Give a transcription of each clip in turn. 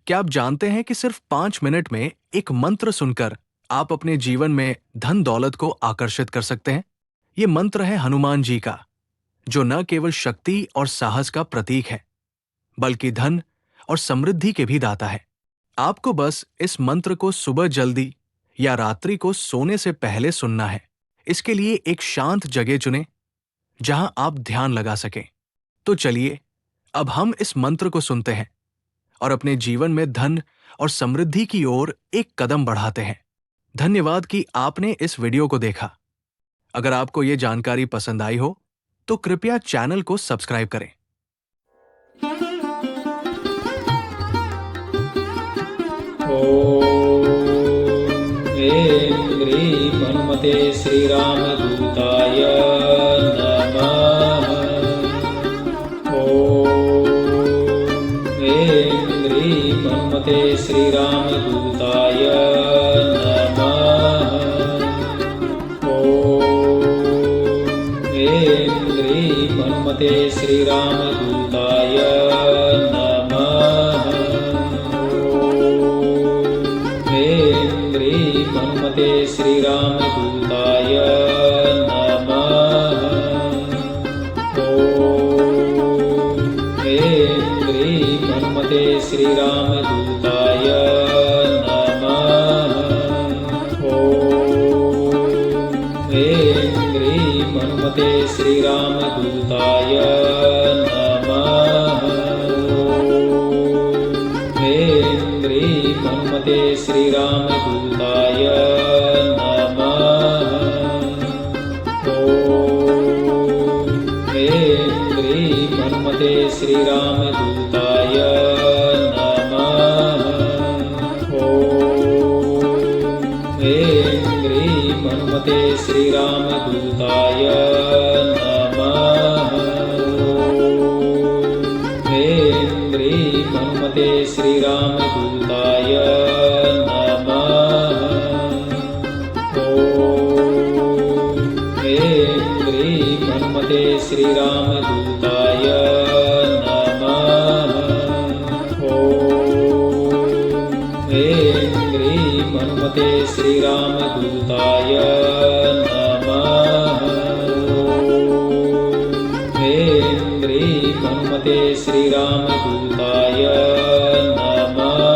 क्या आप जानते हैं कि सिर्फ 5 मिनट में एक मंत्र सुनकर आप अपने जीवन में धन दौलत को आकर्षित कर सकते हैं? ये मंत्र है हनुमान जी का, जो न केवल शक्ति और साहस का प्रतीक है, बल्कि धन और समृद्धि के भी दाता है। आपको बस इस मंत्र को सुबह जल्दी या रात्रि को सोने से पहले सुनना है। इसके लिए एक शांत जगह चुनें, जहां आप ध्यान लगा सकें। तो चलिए, अब हम इस मंत्र को सुनते हैं और अपने जीवन में धन और समृद्धि की ओर एक कदम बढ़ाते हैं। धन्यवाद कि आपने इस वीडियो को देखा। अगर आपको ये जानकारी पसंद आई हो, तो कृपया चैनल को सब्सक्राइब करें। ॐ ऐं ह्रीं हनुमते श्रीरामदूताय नमः। ॐ ऐं ह्रीं हनुमते श्रीरामदूताय नमः। ॐ ऐं ह्रीं हनुमते श्रीरामदूताय नमः। हनुमते श्रीरामदूताय नमः। ॐ ऐं ह्रीं हनुमते श्रीरामदूताय नमः। ॐ ऐं ह्रीं हनुमते श्रीरामदूताय नमः। ऐं ह्रीं हनुमते श्रीरामदूताय नमः। ॐ ऐं ह्रीं हनुमते श्रीरामदूताय नमः। ॐ ऐं ह्रीं हनुमते श्रीरामदूताय नमः। ऐं ह्रीं हनुमते श्रीरामदूताय नमः। ॐ ऐं ह्रीं हनुमते श्रीरामदूताय नमः। ॐ ऐं ह्रीं हनुमते श्रीरामदूताय नमः। ऐं ह्रीं हनुमते श्रीरामदूताय नमः।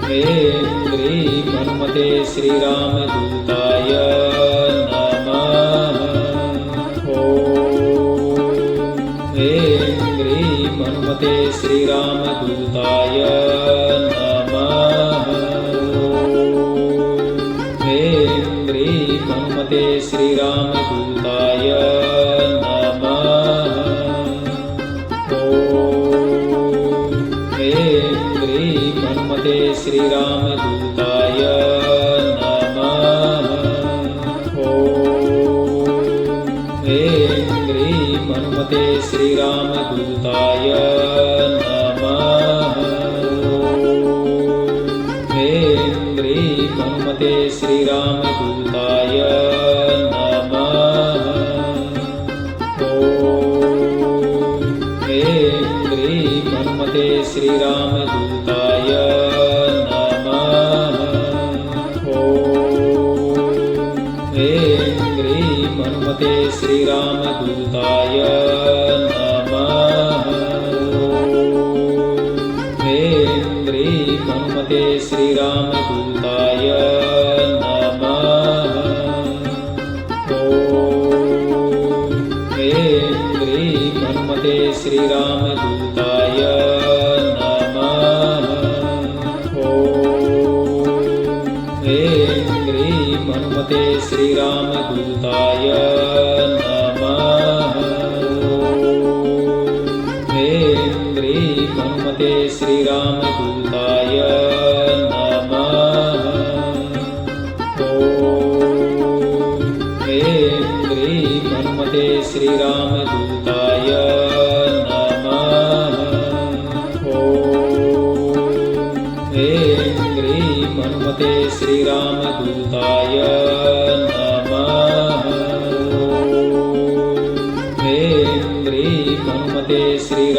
ॐ ऐं ह्रीं हनुमते श्रीरामदूताय नमः। ॐ ऐं ह्रीं हनुमते श्रीरामदूताय नमः। ऐं ह्रीं हनुमते श्रीरामदूताय नमः। ॐ ऐं ह्रीं हनुमते श्रीरामदूताय नमः। ॐ ऐं ह्रीं हनुमते श्रीरामदूताय नमः। ऐं ह्रीं हनुमते श्रीरामदूताय नमः। ॐ ऐं ह्रीं हनुमते श्रीरामदूताय नमः। ॐ ऐं ह्रीं हनुमते श्रीरामदूताय नमः। ऐं ह्रीं हनुमते श्रीरामदूताय नमः। ॐ ऐं ह्रीं हनुमते श्रीरामदूताय नमः। ॐ ऐं ह्रीं हनुमते श्रीरामदूताय नमः। ऐं ह्रीं हनुमते श्रीरामदूताय नमः। ॐ ऐं ह्रीं हनुमते श्रीरामदूताय नमः। ॐ ऐं ह्रीं हनुमते श्रीरामदूताय नमः। ऐं ह्रीं हनुमते श्रीरामदूताय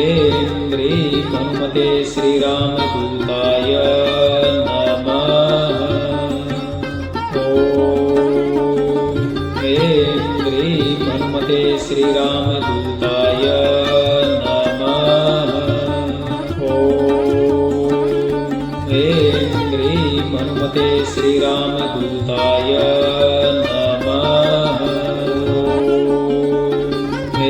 ह्रीं क्लीं हनुमते श्रीरामदूताय नमः। ॐ ह्रीं क्लीं हनुमते श्रीरामदूताय नमः। ॐ ह्रीं क्लीं हनुमते श्रीरामदूताय नमः। ॐ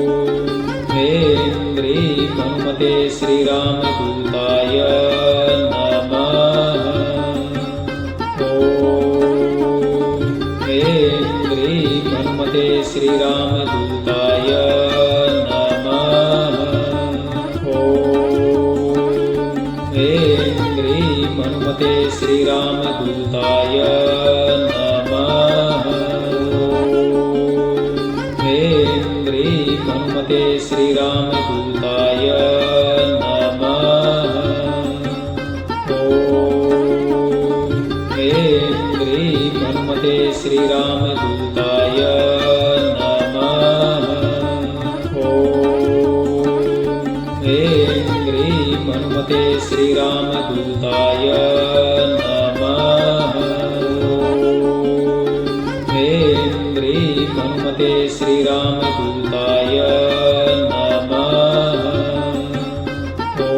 श्रीरामदूताय नमः। ॐ ऐं ह्रीं हनुमते श्रीरामदूताय नमः। ॐ ऐं ह्रीं हनुमते श्रीरामदूताय नमः। ॐ ऐं ह्रीं हनुमते श्रीरामदूताय नमः। ॐ ऐं ह्रीं हनुमते श्रीरामदूताय नमः। ॐ ऐं ह्रीं हनुमते श्रीरामदूताय नमः। ॐ ऐं ह्रीं हनुमते श्रीरामदूताय नमः। ॐ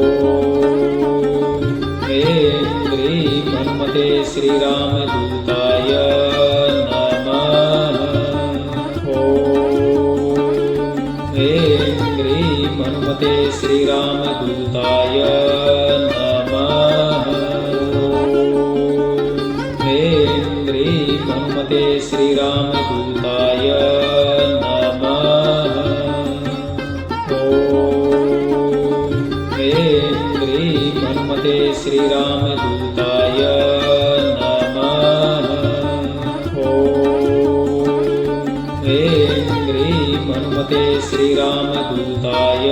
ऐं ह्रीं हनुमते श्रीरामदूताय नमः। ॐ ऐं ह्रीं हनुमते श्रीरामदूताय नमः। ॐ ऐं ह्रीं हनुमते श्रीरामदूताय नमः। ॐ ऐं ह्रीं हनुमते श्रीरामदूताय नमः। ॐ ऐं ह्रीं हनुमते श्रीरामदूताय